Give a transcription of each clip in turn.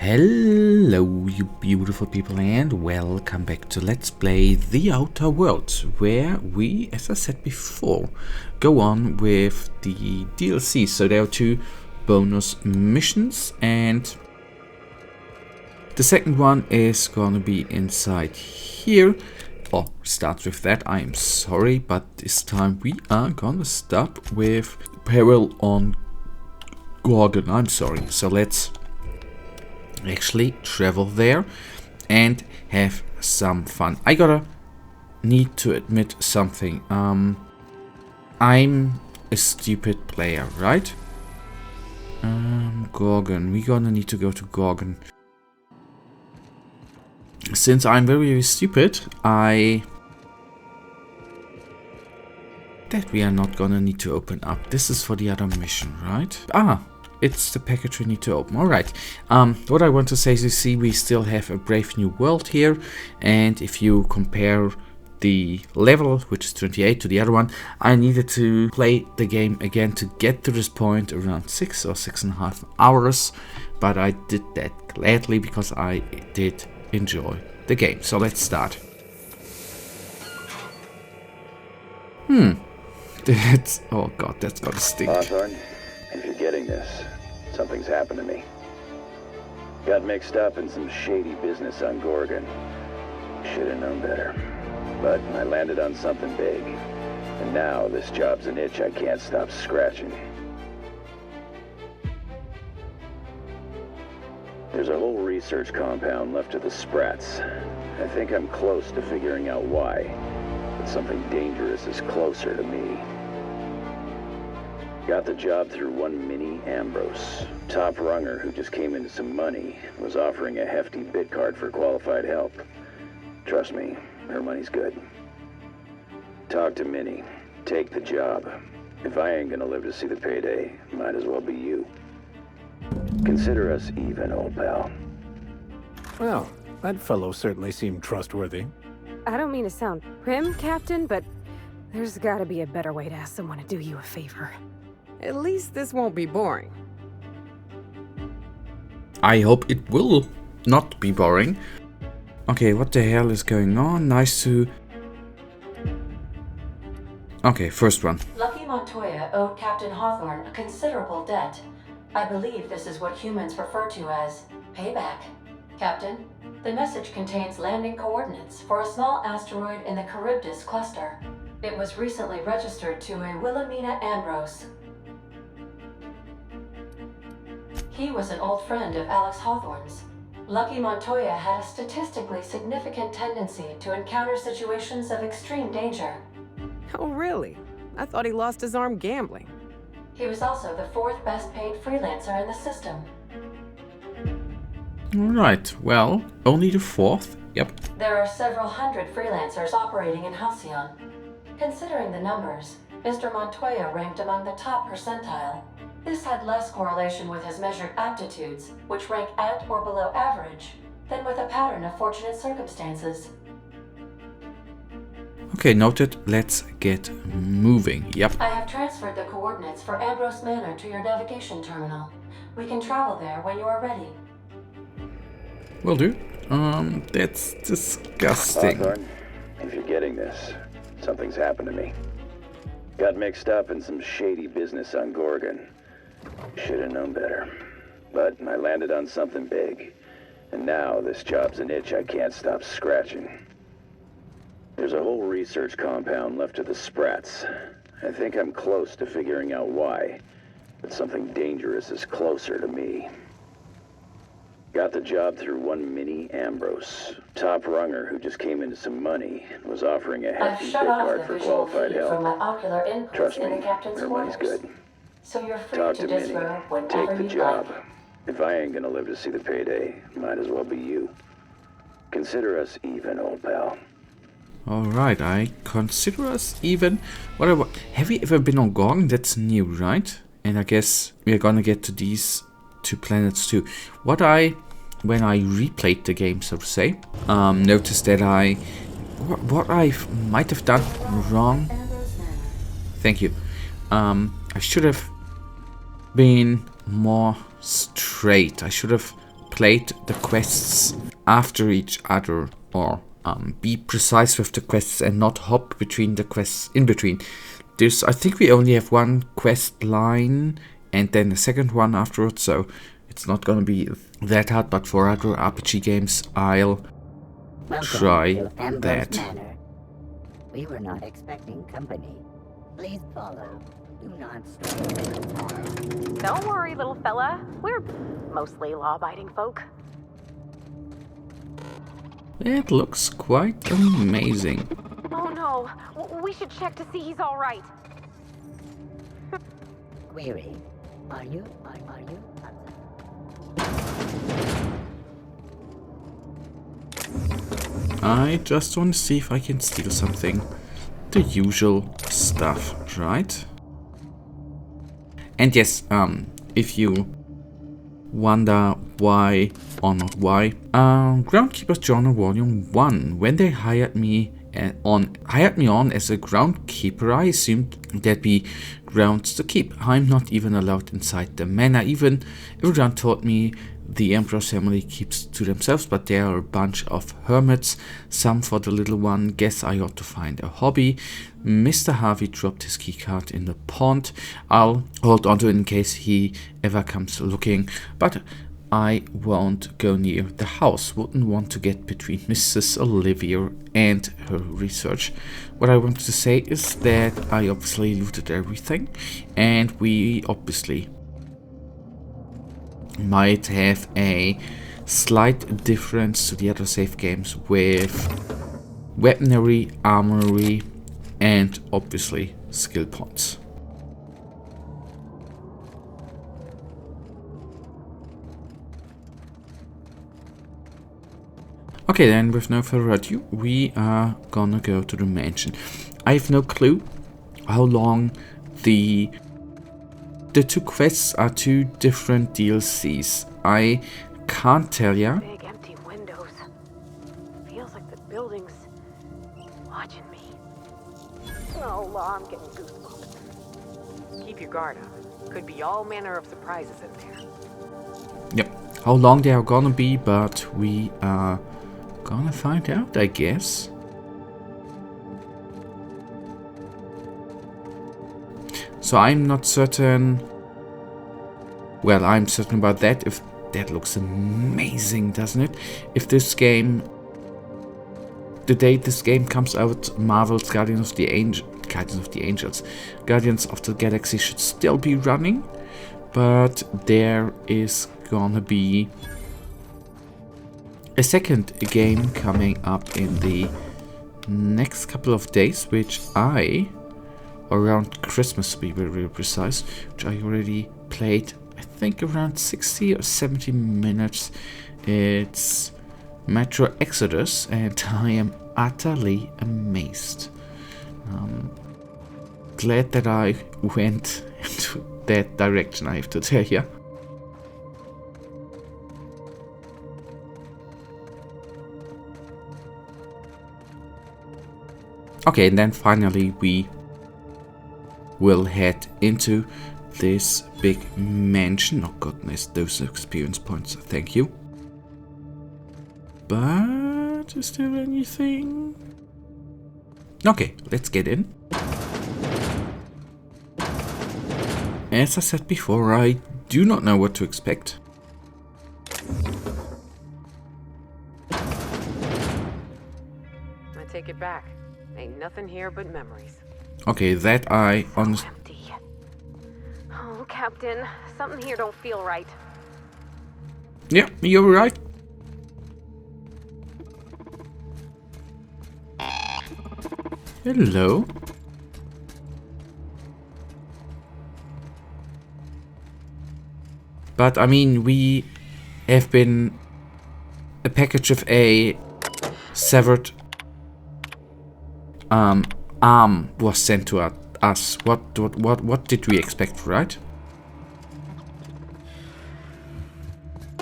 Hello you beautiful people and welcome back to Let's Play The Outer Worlds, where we, as I said before, go on with the DLC. So there are two bonus missions and the second one is gonna be inside here. Or starts with that, I am sorry, but this time we are gonna stop with Peril on Gorgon, I'm sorry. So let's actually travel there and have some fun. I need to admit something. I'm a stupid player, right? Gorgon. We're gonna need to go to Gorgon. Since I'm very stupid, that we are not gonna need to open up. This is for the other mission, right? It's the package we need to open. Alright. What I want to say is, you see, we still have a brave new world here. And if you compare the level, which is 28, to the other one, I needed to play the game again to get to this point around 6 or 6.5 hours. But I did that gladly because I did enjoy the game. So let's start. Oh god, that's gonna stink. Hawthorne, if you're getting this, something's happened to me. Got mixed up in some shady business on Gorgon. Should have known better. But I landed on something big. And now this job's an itch I can't stop scratching. There's a whole research compound left of the Sprats. I think I'm close to figuring out why. But something dangerous is closer to me. Got the job through one Minnie Ambrose. Top runger who just came into some money, was offering a hefty bid card for qualified help. Trust me, her money's good. Talk to Minnie. Take the job. If I ain't gonna live to see the payday, might as well be you. Consider us even, old pal. Well, that fellow certainly seemed trustworthy. I don't mean to sound prim, Captain, but there's gotta be a better way to ask someone to do you a favor. At least this won't be boring. I hope it will not be boring. Okay, what the hell is going on? Nice to... Okay, first one. Lucky Montoya owed Captain Hawthorne a considerable debt. I believe this is what humans refer to as payback. Captain, the message contains landing coordinates for a small asteroid in the Charybdis cluster. It was recently registered to a Wilhelmina Ambrose. He was an old friend of Alex Hawthorne's. Lucky Montoya had a statistically significant tendency to encounter situations of extreme danger. Oh, really? I thought he lost his arm gambling. He was also the 4th best paid freelancer in the system. Alright, well, only the 4th? Yep. There are several hundred freelancers operating in Halcyon. Considering the numbers, Mr. Montoya ranked among the top percentile. This had less correlation with his measured aptitudes, which rank at or below average, than with a pattern of fortunate circumstances. Okay, noted. Let's get moving. Yep. I have transferred the coordinates for Ambrose Manor to your navigation terminal. We can travel there when you are ready. Will do. That's disgusting. Hawthorne, if you're getting this, something's happened to me. Got mixed up in some shady business on Gorgon. Should have known better. But I landed on something big. And now this job's an itch I can't stop scratching. There's a whole research compound left of the Sprats. I think I'm close to figuring out why. But something dangerous is closer to me. Got the job through one Minnie Ambrose. Top runger who just came into some money, was offering a hefty bid card for qualified help. From my ocular inputs Trust in me, the captain's her money's quarters. good. So you're free Talk to to Minnie. disrobe Take whenever the you job. like. If I ain't gonna live to see the payday, might as well be you. Consider us even, old pal. Alright, I consider us even. Have we ever been on Gorgon? That's new, right? And I guess we're gonna get to these two planets too. When I replayed the game, so to say, noticed that what I might have done wrong. Thank you. I should have been more straight. I should have played the quests after each other, or be precise with the quests and not hop between the quests in between. I think we only have one quest line and then the second one afterwards, so it's not gonna be that hard, but for other RPG games I'll try that. Manor. We were not expecting company. Please follow. Do not stray. Don't worry, little fella. We're mostly law-abiding folk. It looks quite amazing. Oh no, we should check to see he's all right. Query. Are you? I just want to see if I can steal something. The usual stuff, right? And yes, if you wonder why or not why, Groundkeeper's Journal Volume 1, when they hired me on as a groundkeeper, I assumed there'd be grounds to keep. I'm not even allowed inside the manor. Even everyone told me the Ambrose family keeps to themselves, but there are a bunch of hermits, some for the little one. Guess I ought to find a hobby. Mr. Harvey dropped his keycard in the pond. I'll hold onto it in case he ever comes looking, but I won't go near the house. Wouldn't want to get between Mrs. Olivia and her research. What I wanted to say is that I obviously looted everything, and we obviously might have a slight difference to the other safe games with weaponry, armory, and obviously skill points. Okay, then with no further ado, we are gonna go to the mansion. I have no clue how long the two quests are, two different DLCs. I can't tell ya. Big empty windows. Feels like the building's watching me. Oh, I'm getting goosebumps. Keep your guard up. Could be all manner of surprises in there. Yep. How long they are gonna be, but we are gonna find out, I guess. So I'm not certain. Well, I'm certain about that. If that looks amazing, doesn't it? If this game, the day this game comes out, Marvel's Guardians of the Galaxy should still be running, but there is gonna be a second game coming up in the next couple of days, which around Christmas to be very precise, which I already played, I think around 60 or 70 minutes. It's Metro Exodus, and I am utterly amazed. Glad that I went into that direction, I have to tell you. Okay, and then finally we will head into this big mansion. Oh goodness, those experience points, thank you. But is there anything? Okay, let's get in. As I said before, I do not know what to expect. I take it back. Ain't nothing here but memories. Okay, that I honestly. Empty. Oh, Captain, something here don't feel right. Yeah, you're right. Hello. But I mean, we have been a package of a severed arm was sent to us. What did we expect, right?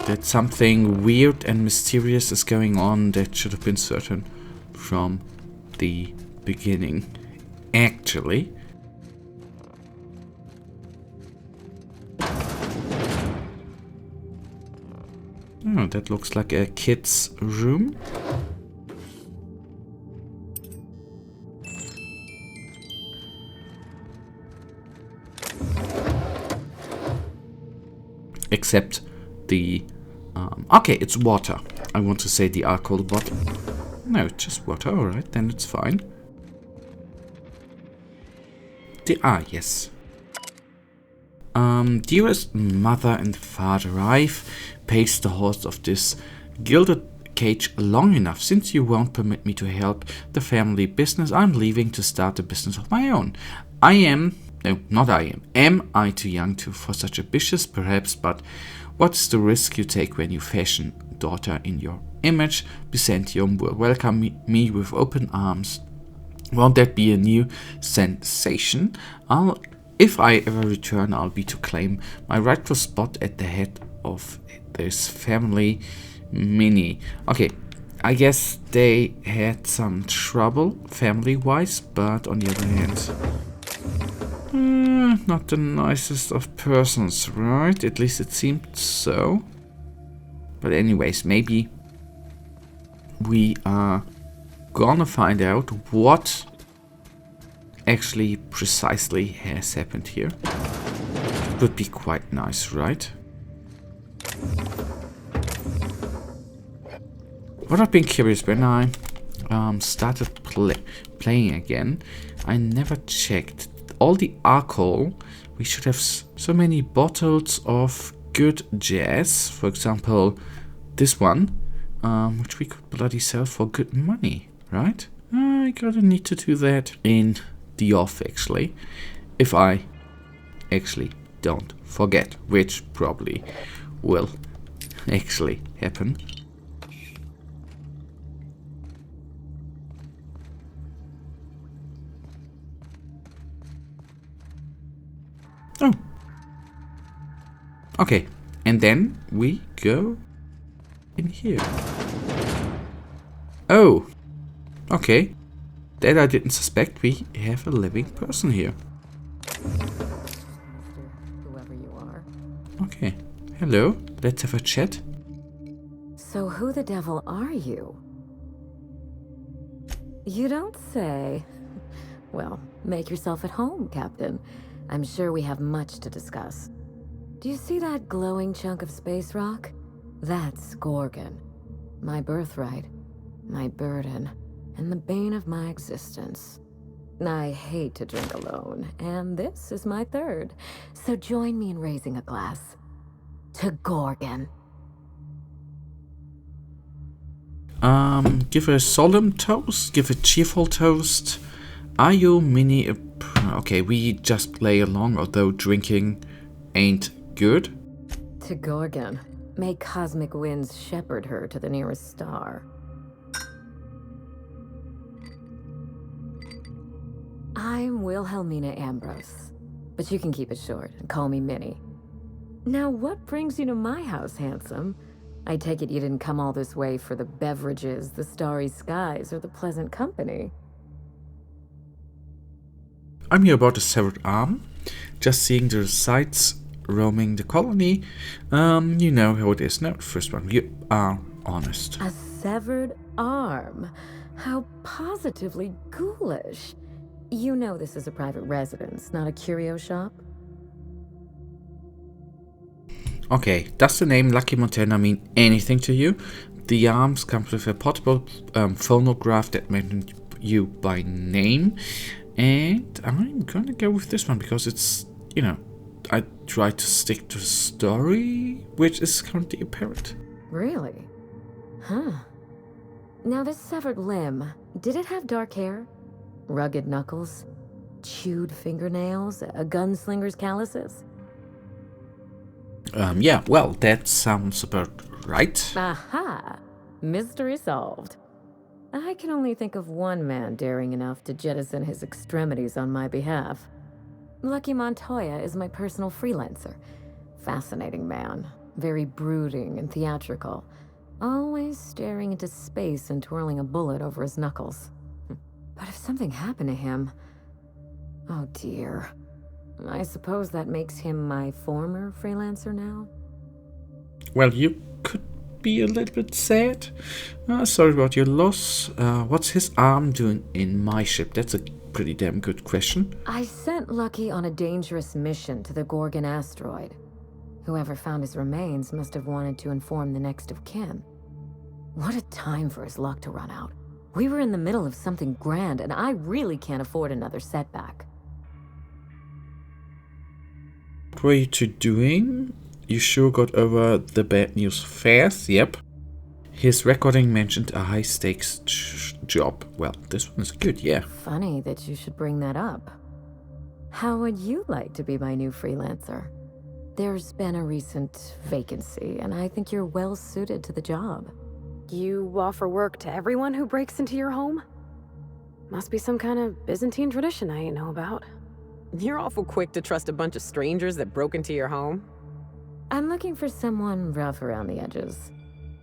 That something weird and mysterious is going on. That should have been certain from the beginning, actually. Oh, that looks like a kid's room. Except the... okay, it's water. I want to say the alcohol bottle. No, it's just water. Alright, then it's fine. Yes. Dearest mother and father, I've paced the halls of this gilded cage long enough. Since you won't permit me to help the family business, I'm leaving to start a business of my own. Am I too young for such ambitious? Perhaps, but what's the risk you take when you fashion a daughter in your image? Byzantium will welcome me with open arms. Won't that be a new sensation? If I ever return, I'll be to claim my rightful spot at the head of this family. Minnie. Okay, I guess they had some trouble family-wise, but on the other hand, not the nicest of persons, right? At least it seemed so. But anyways, maybe we are gonna find out what actually precisely has happened here. It would be quite nice, right? What I've been curious when I started playing again, I never checked all the alcohol. We should have so many bottles of good jazz, for example this one, which we could bloody sell for good money, right? I gotta need to do that in the off, actually, if I actually don't forget, which probably will actually happen. Oh, okay, and then we go in here. Oh, okay. That I didn't suspect. We have a living person here. Whoever you are. Okay. Hello. Let's have a chat. So who the devil are you? You don't say. Well, make yourself at home, Captain. I'm sure we have much to discuss. Do you see that glowing chunk of space rock? That's Gorgon. My birthright. My burden. And the bane of my existence. I hate to drink alone, and this is my third. So join me in raising a glass. To Gorgon. Give a solemn toast. Give a cheerful toast. Are you Minnie? Okay, we just play along, although drinking ain't good. To Gorgon. May cosmic winds shepherd her to the nearest star. I'm Wilhelmina Ambrose, but you can keep it short and call me Minnie. Now, what brings you to my house, handsome? I take it you didn't come all this way for the beverages, the starry skies, or the pleasant company. I'm here about a severed arm, just seeing the sights roaming the colony. You know how it is. No, first one, you are honest. A severed arm? How positively ghoulish. You know this is a private residence, not a curio shop? Okay, does the name Lucky Montana mean anything to you? The arms comes with a portable phonograph that mentioned you by name. And I'm gonna go with this one because it's, you know, I try to stick to the story, which is currently apparent. Really? Huh. Now this severed limb, did it have dark hair? Rugged knuckles? Chewed fingernails? A gunslinger's calluses? Yeah, well, that sounds about right. Aha! Mystery solved. I can only think of one man daring enough to jettison his extremities on my behalf. Lucky Montoya is my personal freelancer. Fascinating man. Very brooding and theatrical. Always staring into space and twirling a bullet over his knuckles. But if something happened to him... Oh dear. I suppose that makes him my former freelancer now? Well, you could be a little bit sad. Sorry about your loss. What's his arm doing in my ship? That's a pretty damn good question. I sent Lucky on a dangerous mission to the Gorgon asteroid. Whoever found his remains must have wanted to inform the next of kin. What a time for his luck to run out. We were in the middle of something grand, and I really can't afford another setback. What were you two doing? You sure got over the bad news fast. Yep. His recording mentioned a high-stakes job. Well, this one is good, yeah. Funny that you should bring that up. How would you like to be my new freelancer? There's been a recent vacancy, and I think you're well suited to the job. You offer work to everyone who breaks into your home? Must be some kind of Byzantine tradition I ain't know about. You're awful quick to trust a bunch of strangers that broke into your home. I'm looking for someone rough around the edges.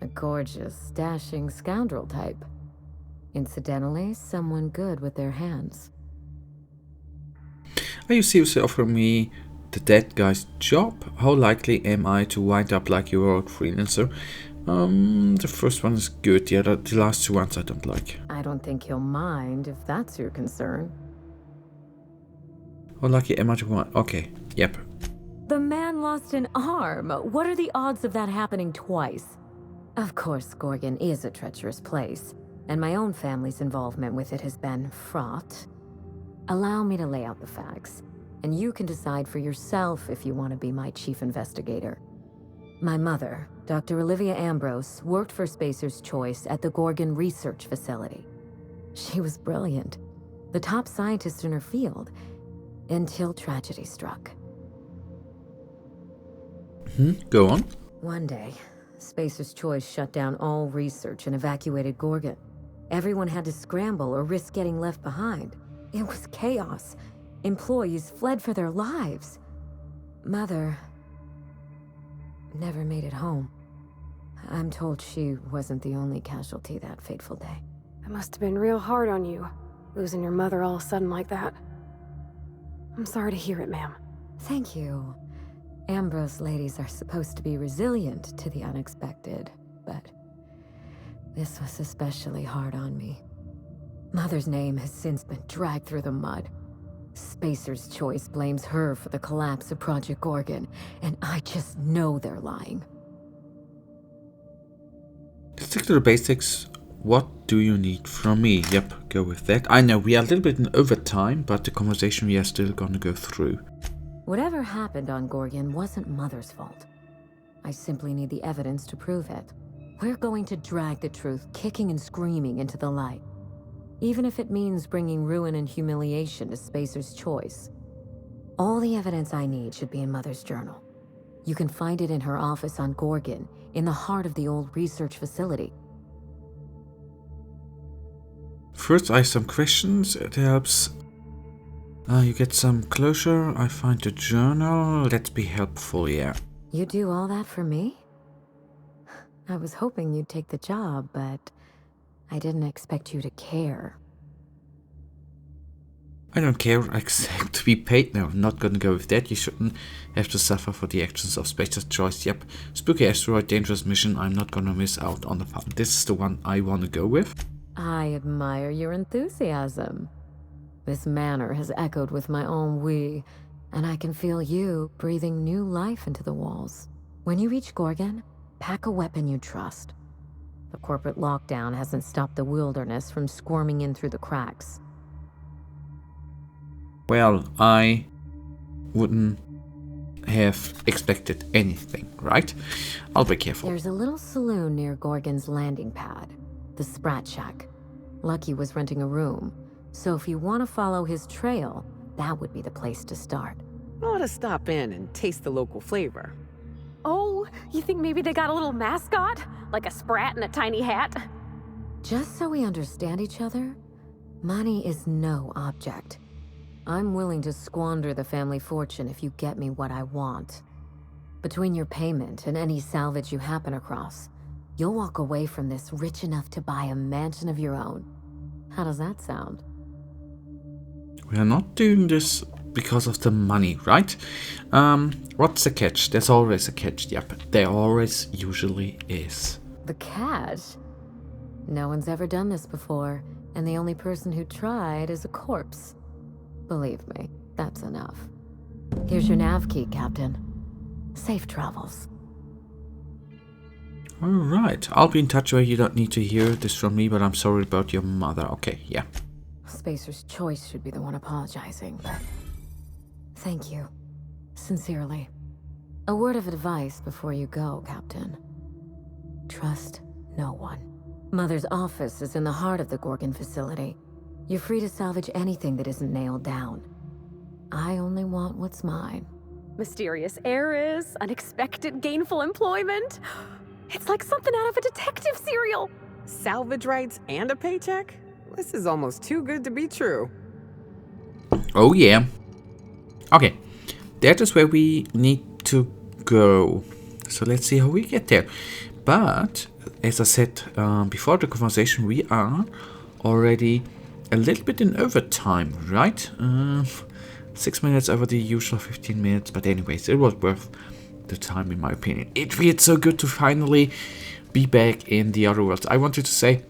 A gorgeous, dashing scoundrel type. Incidentally, someone good with their hands. Are you seriously offering me the dead guy's job? How likely am I to wind up like your old freelancer? The first one is good. Yeah, the last two ones I don't like. I don't think he'll mind if that's your concern. How lucky am I to wind? Okay, yep. The man lost an arm. What are the odds of that happening twice? Of course, Gorgon is a treacherous place, and my own family's involvement with it has been fraught. Allow me to lay out the facts, and you can decide for yourself if you want to be my chief investigator. My mother, Dr. Olivia Ambrose, worked for Spacer's Choice at the Gorgon Research Facility. She was brilliant, the top scientist in her field, until tragedy struck. Go on. One day, Spacer's Choice shut down all research and evacuated Gorgon. Everyone had to scramble or risk getting left behind. It was chaos. Employees fled for their lives. Mother never made it home. I'm told she wasn't the only casualty that fateful day. It must have been real hard on you, losing your mother all of a sudden like that. I'm sorry to hear it, ma'am. Thank you. Ambrose ladies are supposed to be resilient to the unexpected, but this was especially hard on me. Mother's name has since been dragged through the mud. Spacer's Choice blames her for the collapse of Project Gorgon, and I just know they're lying. Stick to the basics. What do you need from me? Yep, go with that. I know we are a little bit in overtime, but the conversation we are still gonna go through. Whatever happened on Gorgon wasn't Mother's fault. I simply need the evidence to prove it. We're going to drag the truth kicking and screaming into the light. Even if it means bringing ruin and humiliation to Spacer's Choice. All the evidence I need should be in Mother's journal. You can find it in her office on Gorgon, in the heart of the old research facility. First, I have some questions. It helps. You get some closure. I find the journal. Let's be helpful, yeah. You do all that for me? I was hoping you'd take the job, but I didn't expect you to care. I don't care. I expect to be paid. No, I'm not gonna go with that. You shouldn't have to suffer for the actions of Spacer's Choice. Yep. Spooky asteroid, dangerous mission. I'm not gonna miss out on the fun. This is the one I wanna go with. I admire your enthusiasm. This manor has echoed with my ennui, and I can feel you breathing new life into the walls. When you reach Gorgon, pack a weapon you trust. The corporate lockdown hasn't stopped the wilderness from squirming in through the cracks. Well, I wouldn't have expected anything, right? I'll be careful. There's a little saloon near Gorgon's landing pad, the Sprat Shack. Lucky was renting a room, so if you want to follow his trail, that would be the place to start. Ought to stop in and taste the local flavor. Oh, you think maybe they got a little mascot? Like a sprat in a tiny hat? Just so we understand each other, money is no object. I'm willing to squander the family fortune if you get me what I want. Between your payment and any salvage you happen across, you'll walk away from this rich enough to buy a mansion of your own. How does that sound? We are not doing this because of the money, right? What's the catch? There's always a catch. Yep, there always usually is. The cash? No one's ever done this before, and the only person who tried is a corpse. Believe me, that's enough. Here's your nav key, Captain. Safe travels. Alright, I'll be in touch where you don't need to hear this from me, but I'm sorry about your mother. Okay, yeah. Spacer's Choice should be the one apologizing, but... Thank you. Sincerely. A word of advice before you go, Captain. Trust no one. Mother's office is in the heart of the Gorgon facility. You're free to salvage anything that isn't nailed down. I only want what's mine. Mysterious heiress, unexpected gainful employment. It's like something out of a detective serial. Salvage rights and a paycheck? This is almost too good to be true. Oh yeah. Okay, that is where we need to go. So let's see how we get there. But, as I said before the conversation, we are already a little bit in overtime, right? 6 minutes over the usual 15 minutes. But anyways, it was worth the time in my opinion. It feels so good to finally be back in the other world. I wanted to say,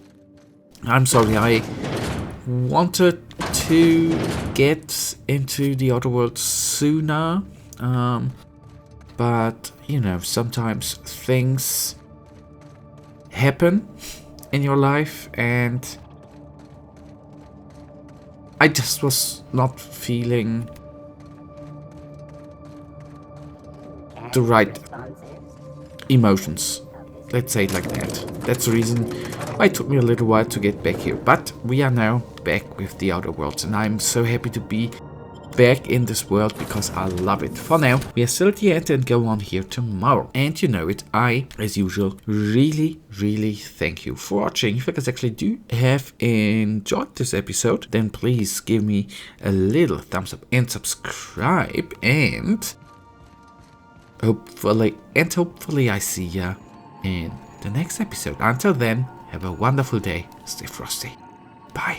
I'm sorry, I wanted to get into the other world sooner, but you know, sometimes things happen in your life and I just was not feeling the right emotions. Let's say it like that. That's the reason why it took me a little while to get back here. But we are now back with the Outer Worlds, and I'm so happy to be back in this world because I love it. For now, we are still at the end and go on here tomorrow. And you know it, I, as usual, really thank you for watching. If you guys actually do have enjoyed this episode, then please give me a little thumbs up and subscribe. And hopefully I see ya in the next episode. Until then, have a wonderful day. Stay frosty. Bye.